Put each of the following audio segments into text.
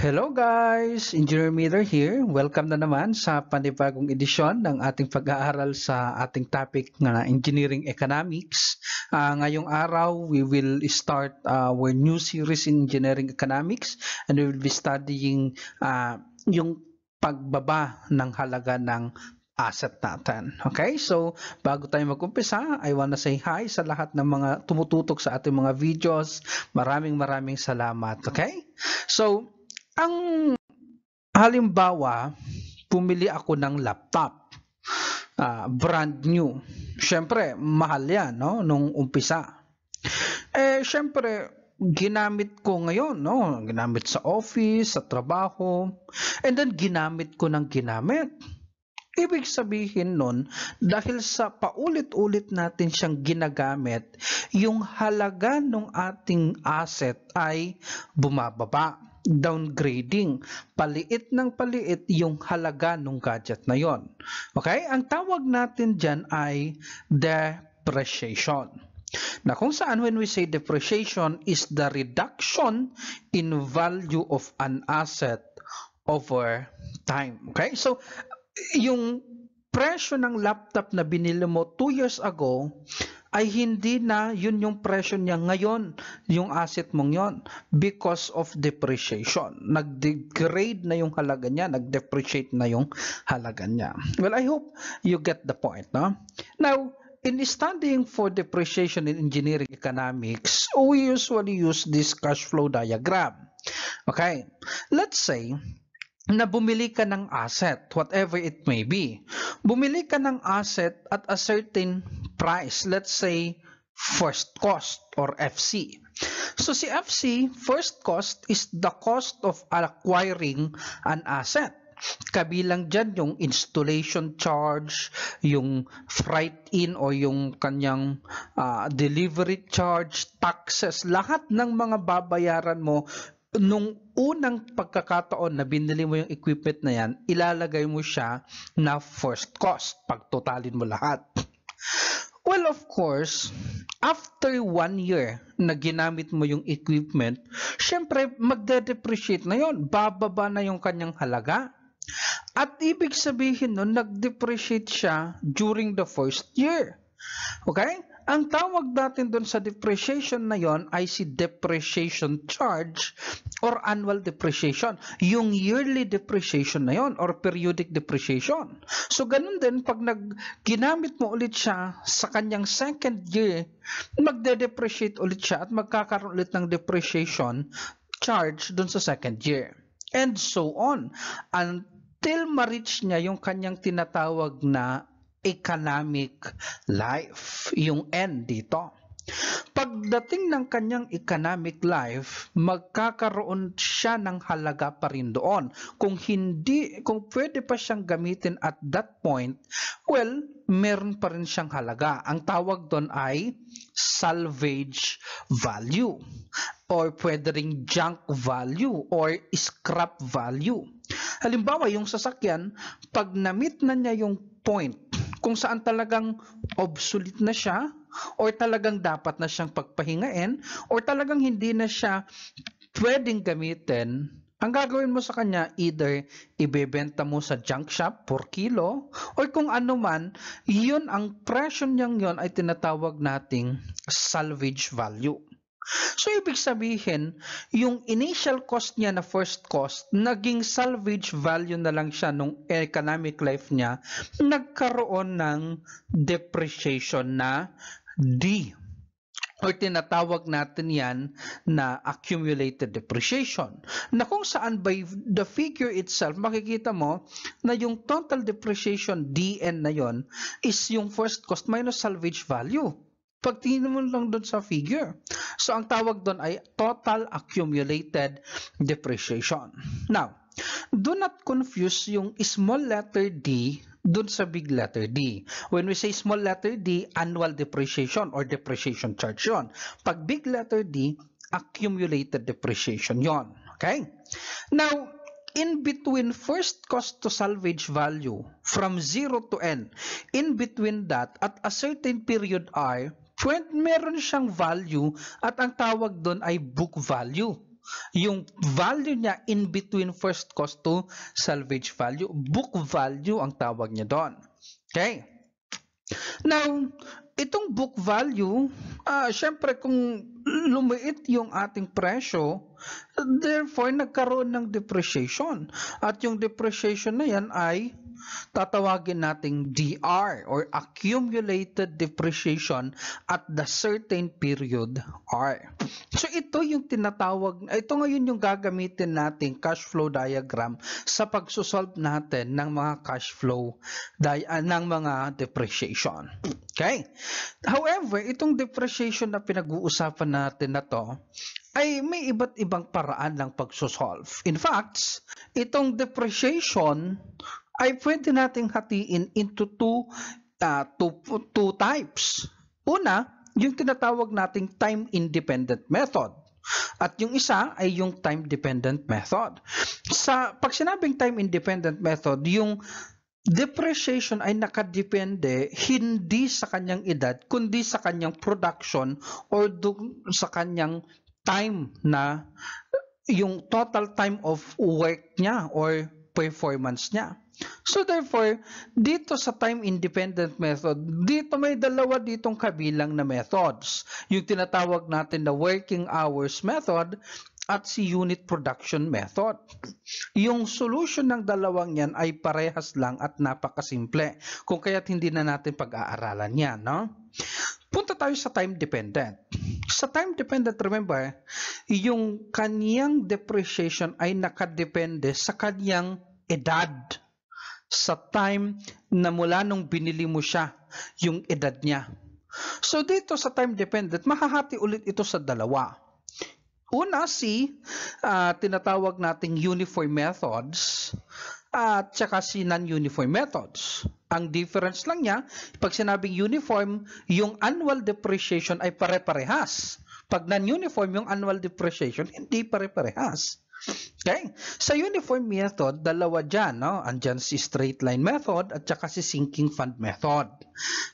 Hello guys! Engineer Miller here. Welcome na naman sa panibagong edisyon ng ating pag-aaral sa ating topic na Engineering Economics. Ngayong araw, we will start our new series in Engineering Economics and we will be studying yung pagbaba ng halaga ng asset natin. Okay? So, bago tayo mag-umpisa, I wanna say hi sa lahat ng mga tumututok sa ating mga videos. Maraming salamat. Okay? So, ang halimbawa, pumili ako ng laptop, brand new. Siyempre, mahal yan, no? Nung umpisa. Siyempre, ginamit ko ngayon, no? Ginamit sa office, sa trabaho, and then ginamit ko ng ginamit. Ibig sabihin nun, dahil sa paulit-ulit natin siyang ginagamit, yung halaga ng ating asset ay bumababa. Downgrading, paliit ng paliit yung halaga ng gadget na yon. Okay? Ang tawag natin dyan ay depreciation. Na kung saan when we say depreciation is the reduction in value of an asset over time. Okay? So, yung presyo ng laptop na binili mo 2 years ago ay hindi na yun yung presyo niya ngayon, yung asset mong yon, because of depreciation. Nag-degrade na yung halaga niya, nag-depreciate na yung halaga niya. Well, I hope you get the point, no? Now, in studying for depreciation in engineering economics, we usually use this cash flow diagram. Okay, let's say na bumili ka ng asset, whatever it may be. Bumili ka ng asset at a certain price, let's say first cost or FC. So si FC, first cost, is the cost of acquiring an asset. Kabilang dyan yung installation charge, yung freight in o yung kanyang delivery charge, taxes, lahat ng mga babayaran mo nung unang pagkakataon na binili mo yung equipment na yan, ilalagay mo siya na first cost, pagtotalin mo lahat. Well, of course, after 1 year na ginamit mo yung equipment, syempre magde-depreciate na yon, bababa na yung kanyang halaga. At ibig sabihin nun, nag-depreciate siya during the first year. Okay? Ang tawag natin doon sa depreciation na yon ay si depreciation charge or annual depreciation. Yung yearly depreciation na yon or periodic depreciation. So ganun din pag ginamit mo ulit siya sa kanyang second year, magde-depreciate ulit siya at magkakaroon ulit ng depreciation charge doon sa second year. And so on until ma-reach niya yung kanyang tinatawag na economic life, yung N dito. Pagdating ng kanyang economic life, magkakaroon siya ng halaga pa rin doon. Kung pwede pa siyang gamitin at that point, well, meron pa rin siyang halaga. Ang tawag doon ay salvage value or pwede ring junk value or scrap value. Halimbawa, yung sasakyan, pag na-meet na niya yung point kung saan talagang obsolete na siya or talagang dapat na siyang pagpahingain or talagang hindi na siya pwedeng gamitin, ang gagawin mo sa kanya, either ibebenta mo sa junk shop per kilo or kung ano man, yun ang presyo niyang yun ay tinatawag nating salvage value. So, ibig sabihin, yung initial cost niya na first cost, naging salvage value na lang siya nung economic life niya, nagkaroon ng depreciation na D. Or tinatawag natin yan na accumulated depreciation. Na kung saan by the figure itself, makikita mo na yung total depreciation DN na yon is yung first cost minus salvage value. Pag tingin mo lang doon sa figure. So, ang tawag doon ay total accumulated depreciation. Now, do not confuse yung small letter D doon sa big letter D. When we say small letter D, annual depreciation or depreciation charge yon. Pag big letter D, accumulated depreciation yon. Okay? Now, in between first cost to salvage value from 0 to N, in between that, at a certain period R, meron siyang value at ang tawag doon ay book value. yung value niya in between first cost to salvage value. Book value ang tawag niya doon. Okay? Now, itong book value, syempre kung lumiit yung ating presyo, therefore nagkaroon ng depreciation. At yung depreciation na yan ay tatawagin nating DR or accumulated depreciation at the certain period R. So ito yung tinatawag, ito ngayon yung gagamitin nating cash flow diagram sa pagsosolve natin ng mga cash flow ng mga depreciation. Okay? However, itong depreciation na pinag-uusapan natin na to ay may iba't ibang paraan ng pagsosolve. In fact, itong depreciation ay pwede nating hatiin into two types. Una, yung tinatawag nating time-independent method. At yung isa ay yung time-dependent method. Pag sinabing time-independent method, yung depreciation ay nakadepende hindi sa kanyang edad, kundi sa kanyang production or sa kanyang time na yung total time of work niya or performance niya. So therefore, dito sa time-independent method, dito may dalawa ditong kabilang na methods. Yung tinatawag natin na working hours method at si unit production method. Yung solution ng dalawang yan ay parehas lang at napakasimple. Kung kaya't hindi na natin pag-aaralan yan, no? Punta tayo sa time-dependent. Sa time-dependent, remember, yung kanyang depreciation ay nakadepende sa kanyang edad. Sa time na mula nung binili mo siya, yung edad niya. So dito sa time-dependent, mahahati ulit ito sa dalawa. Una, tinatawag nating uniform methods at saka si non-uniform methods. Ang difference lang niya, pag sinabing uniform, yung annual depreciation ay pare-parehas. Pag non-uniform, yung annual depreciation, hindi pare-parehas. Okay? Sa uniform method, dalawa dyan, no? Andyan si straight line method at saka si sinking fund method.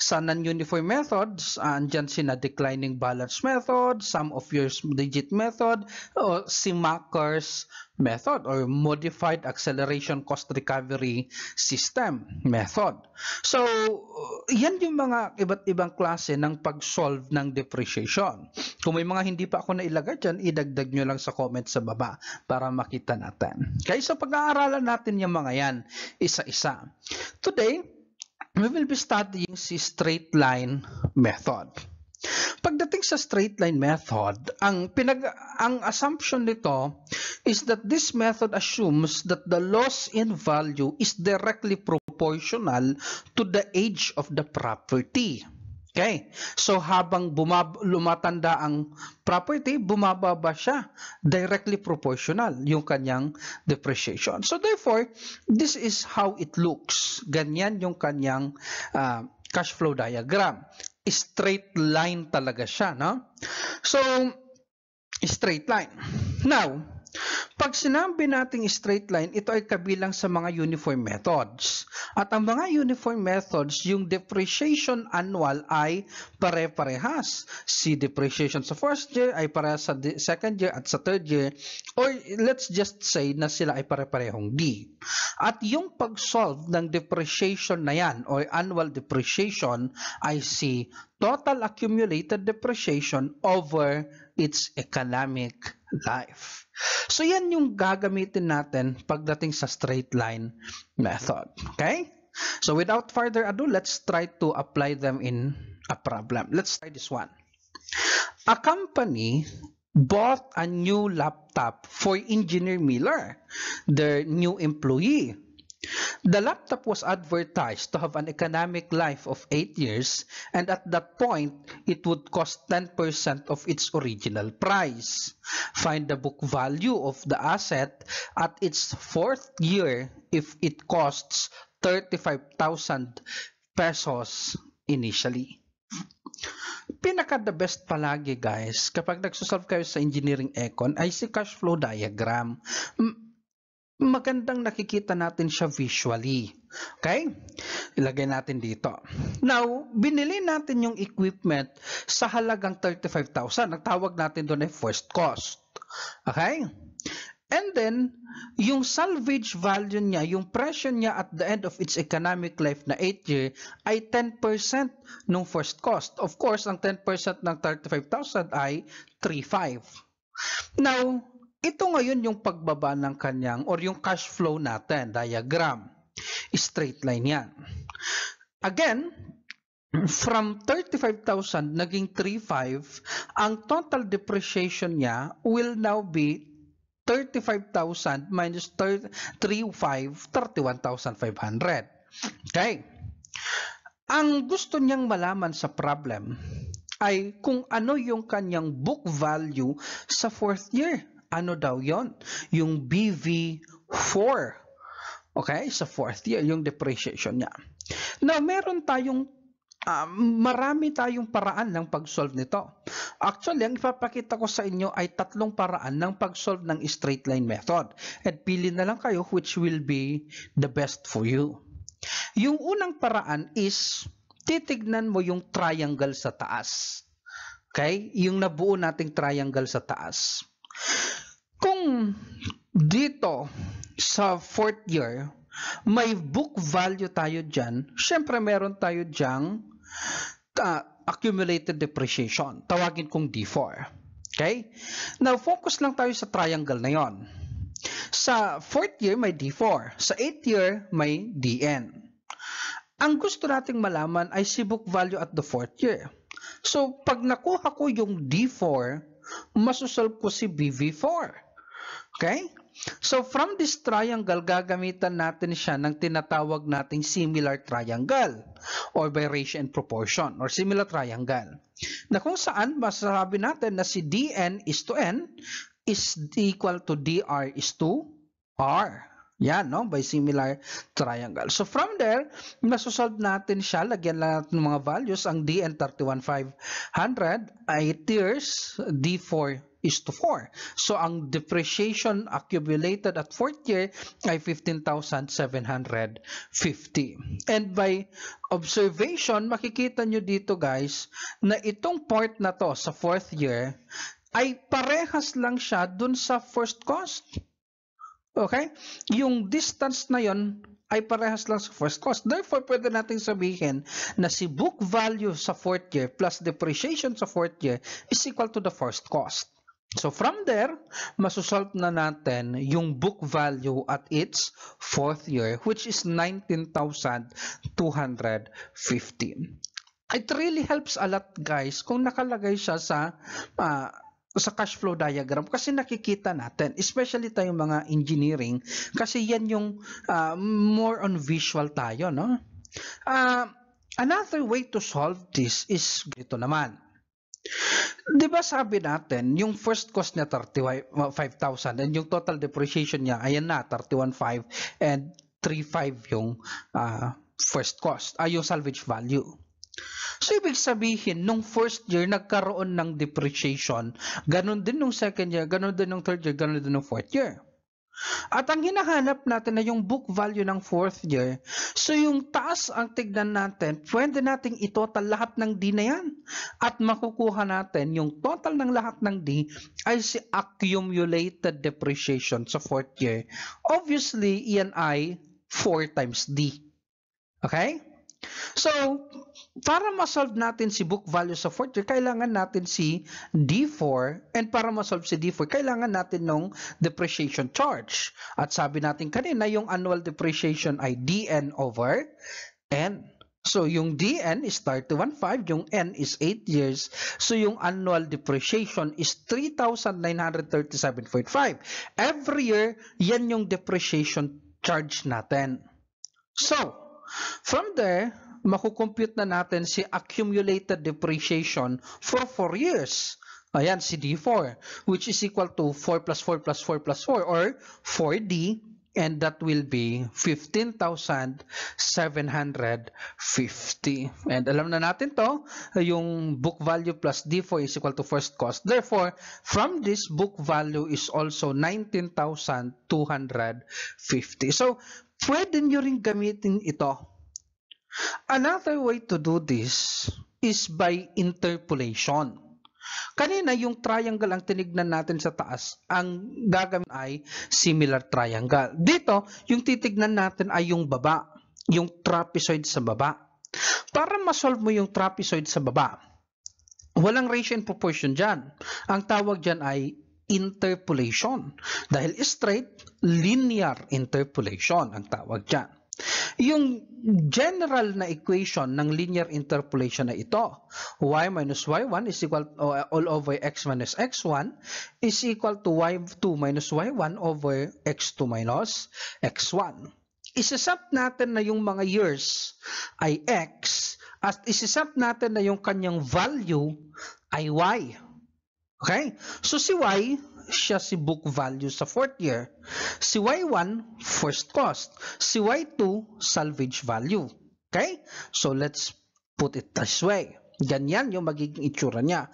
Sa non-uniform methods, andyan si declining balance method, sum of years digit method, o si Macker's method or modified acceleration cost recovery system method. So, yan yung mga iba't ibang klase ng pag-solve ng depreciation. Kung may mga hindi pa ako nailagay dyan, idagdag nyo lang sa comment sa baba para makita natin. Okay, so pag-aaralan natin yung mga yan isa-isa. Today, we will be studying si straight line method. Pagdating sa straight line method, ang assumption nito is that this method assumes that the loss in value is directly proportional to the age of the property. Okay? So habang lumatanda ang property, bumababa siya. Directly proportional yung kanyang depreciation. So therefore, this is how it looks. Ganyan yung kanyang cash flow diagram. Straight line talaga siya, no? So, straight line. Now, pag sinabi nating straight line, ito ay kabilang sa mga uniform methods. At ang mga uniform methods, yung depreciation annual ay pare-parehas. Si depreciation sa first year ay parehas sa second year at sa third year. Or let's just say na sila ay pare-parehong D. At yung pag-solve ng depreciation na yan or annual depreciation ay si total accumulated depreciation over its economic life. So yan yung gagamitin natin pagdating sa straight line method. Okay? So without further ado, let's try to apply them in a problem. Let's try this one. A company bought a new laptop for Engineer Miller, their new employee. The laptop was advertised to have an economic life of 8 years, and at that point, it would cost 10% of its original price. Find the book value of the asset at its 4th year if it costs 35,000 pesos initially. Pinaka-the best palagi, guys, kapag nagsosolve kayo sa engineering econ ay si cash flow diagram. Magandang nakikita natin siya visually. Okay? Ilagay natin dito. Now, binili natin yung equipment sa halagang 35,000. Ang tawag natin doon ay first cost. Okay? And then, yung salvage value niya, yung presyo niya at the end of its economic life na 8 year ay 10% nung first cost. Of course, ang 10% ng 35,000 ay 3.5. Now, ito ngayon yung pagbaba ng kanyang or yung cash flow natin, diagram. Straight line yan. Again, from 35,000 naging 3.5, ang total depreciation niya will now be 35,000 minus 3.5, 31,500. Okay. Ang gusto niyang malaman sa problem ay kung ano yung kanyang book value sa fourth year. Ano daw yon? Yung BV4. Okay, sa fourth year, yung depreciation niya. Now, meron tayong marami tayong paraan ng pag-solve nito. Actually, ang ipapakita ko sa inyo ay 3 paraan ng pag-solve ng straight line method. At pili na lang kayo which will be the best for you. Yung unang paraan is titignan mo yung triangle sa taas. Okay? Yung nabuo nating triangle sa taas. Kung dito sa fourth year, may book value tayo dyan, syempre meron tayo dyang accumulated depreciation. Tawagin kong D4. Okay? Now, focus lang tayo sa triangle na yon. Sa fourth year, may D4. Sa 8th year, may DN. Ang gusto nating malaman ay si book value at the fourth year. So, pag nakuha ko yung D4, masusolve ko si BV4. Okay? So, from this triangle, gagamitan natin siya ng tinatawag nating similar triangle or by ratio and proportion or similar triangle. Na kung saan, masasabi natin na si DN is to N is equal to DR is to R. Yan, no? By similar triangle. So, from there, masosolve natin siya. Lagyan lang natin ng mga values. Ang DN 31,500 ay 8 years, D4 is to 4. So, ang depreciation accumulated at fourth year ay 15,750. And by observation, makikita nyo dito guys, na itong part na to sa fourth year ay parehas lang siya dun sa first cost. Okay? Yung distance na yon ay parehas lang sa first cost. Therefore, pwede natin sabihin na si book value sa fourth year plus depreciation sa fourth year is equal to the first cost. So, from there, masusolve na natin yung book value at its fourth year, which is 19,250. It really helps a lot, guys, kung nakalagay siya sa cash flow diagram kasi nakikita natin, especially tayong mga engineering, kasi yan yung more on visual tayo, no? Another way to solve this is ganito naman. Di ba sabi natin, yung first cost niya 35,000 and yung total depreciation niya, ayan na, 31,500 and 3,500 yung first cost, yung salvage value. So, ibig sabihin, nung first year, nagkaroon ng depreciation. Ganon din nung second year, ganon din nung third year, ganon din nung fourth year. At ang hinahanap natin na yung book value ng fourth year. So, yung taas ang tignan natin, pwede nating itotal lahat ng D na yan. At makukuha natin yung total ng lahat ng D ay si accumulated depreciation sa fourth year. Obviously, iyan ay 4 times D. Okay? So, para ma-solve natin si book value sa fourth year, kailangan natin si D4, and para ma-solve si D4, kailangan natin ng depreciation charge. At sabi natin kanina, yung annual depreciation ay DN over N. So, yung DN is 31,500, yung N is 8 years. So, yung annual depreciation is 3,937.5. Every year, yan yung depreciation charge natin. So, from there, makukompute na natin si accumulated depreciation for 4 years. Ayan, si D4, which is equal to 4 plus 4 plus 4 plus 4 or 4D, and that will be 15,750. And alam na natin to, yung book value plus D4 is equal to first cost. Therefore, from this, book value is also 19,250. So, pwede nyo rin gamitin ito. Another way to do this is by interpolation. Kanina yung triangle ang tinignan natin sa taas, ang gagawin ay similar triangle. Dito, yung titignan natin ay yung baba, yung trapezoid sa baba. Para ma-solve mo yung trapezoid sa baba, walang ratio and proportion dyan. Ang tawag dyan ay interpolation. Dahil straight, linear interpolation ang tawag dyan. Yung general na equation ng linear interpolation na ito, y minus y1 is equal to, all over x minus x1 is equal to y2 minus y1 over x2 minus x1. Isasub natin na yung mga years ay x at isasub natin na yung kanyang value ay y. Okay? So si y, siya si book value sa 4th year. Si y1, first cost. Si y2, salvage value. Okay? So let's put it this way. Ganyan yung magiging itsura niya.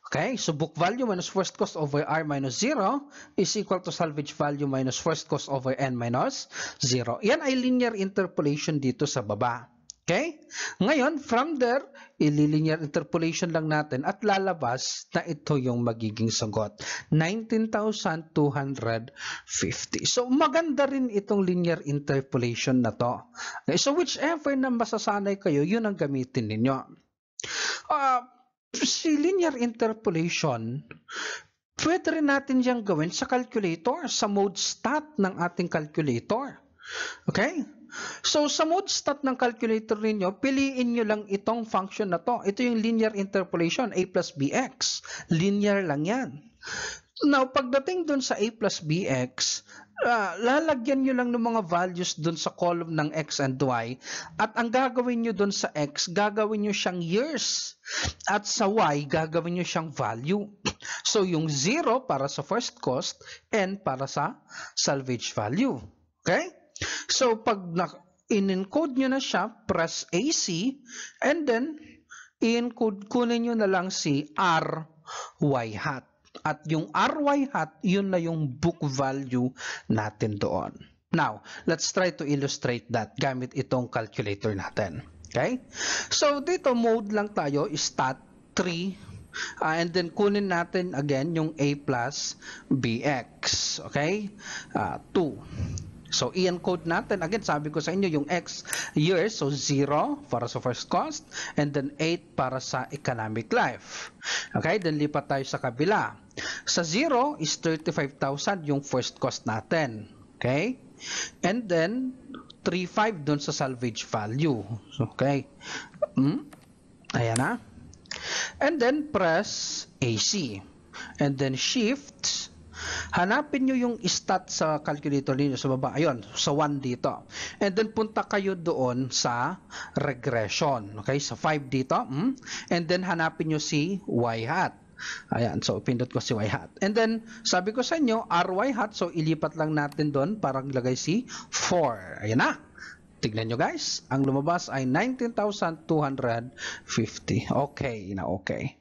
Okay? So book value minus first cost over r minus 0 is equal to salvage value minus first cost over n minus 0. Yan ay linear interpolation dito sa baba. Okay? Ngayon, from there, ililinear interpolation lang natin at lalabas na ito yung magiging sagot. 19,250. So, maganda rin itong linear interpolation na to. Okay? So, whichever na masasanay kayo, yun ang gamitin ninyo. Si linear interpolation, pwede rin natin siyang gawin sa calculator, sa mode stat ng ating calculator. Okay? So, sa mode stat ng calculator ninyo, piliin nyo lang itong function na to. Ito yung linear interpolation, a plus bx. Linear lang yan. Now, pagdating dun sa a plus bx, lalagyan nyo lang ng mga values dun sa column ng x and y. At ang gagawin nyo dun sa x, gagawin nyo siyang years. At sa y, gagawin nyo siyang value. So, yung 0 para sa first cost, n para sa salvage value. Okay? So, pag in-encode nyo na siya, press AC, and then, i-encode, kunin nyo na lang si RY hat. At yung RY hat, yun na yung book value natin doon. Now, let's try to illustrate that gamit itong calculator natin. Okay? So, dito, mode lang tayo, stat 3, and then kunin natin again yung A plus BX. Okay? 2. So, i-encode natin. Again, sabi ko sa inyo, yung X years, so 0 para sa first cost, and then 8 para sa economic life. Okay, then lipat tayo sa kabila. Sa 0 is 35,000 yung first cost natin. Okay, and then 3,500 dun sa salvage value. Okay, ayan na. And then press AC. And then shift. Hanapin nyo yung stat sa calculator ninyo sa baba. Ayun, sa 1 dito. And then punta kayo doon sa regression. Okay, sa 5 dito. And then hanapin nyo si y hat. Ayan, so pindot ko si y hat. And then sabi ko sa inyo, ry hat. So ilipat lang natin doon para ilagay si 4. Ayan na. Tignan nyo guys. Ang lumabas ay 19,250. Okay na okay.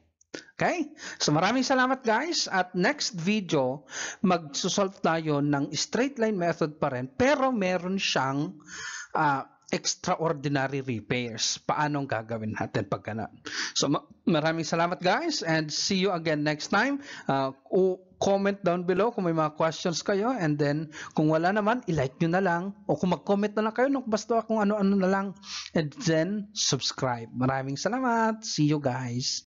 Okay? So maraming salamat guys, at next video magsosolve tayo ng straight line method pa rin, pero meron siyang extraordinary repairs. Paano gagawin natin pag ganun? So maraming salamat guys, and see you again next time. Comment down below kung may mga questions kayo, and then kung wala naman, i-like nyo na lang, o kung mag-comment na lang kayo, basta kung ano-ano na lang, and then subscribe. Maraming salamat. See you guys.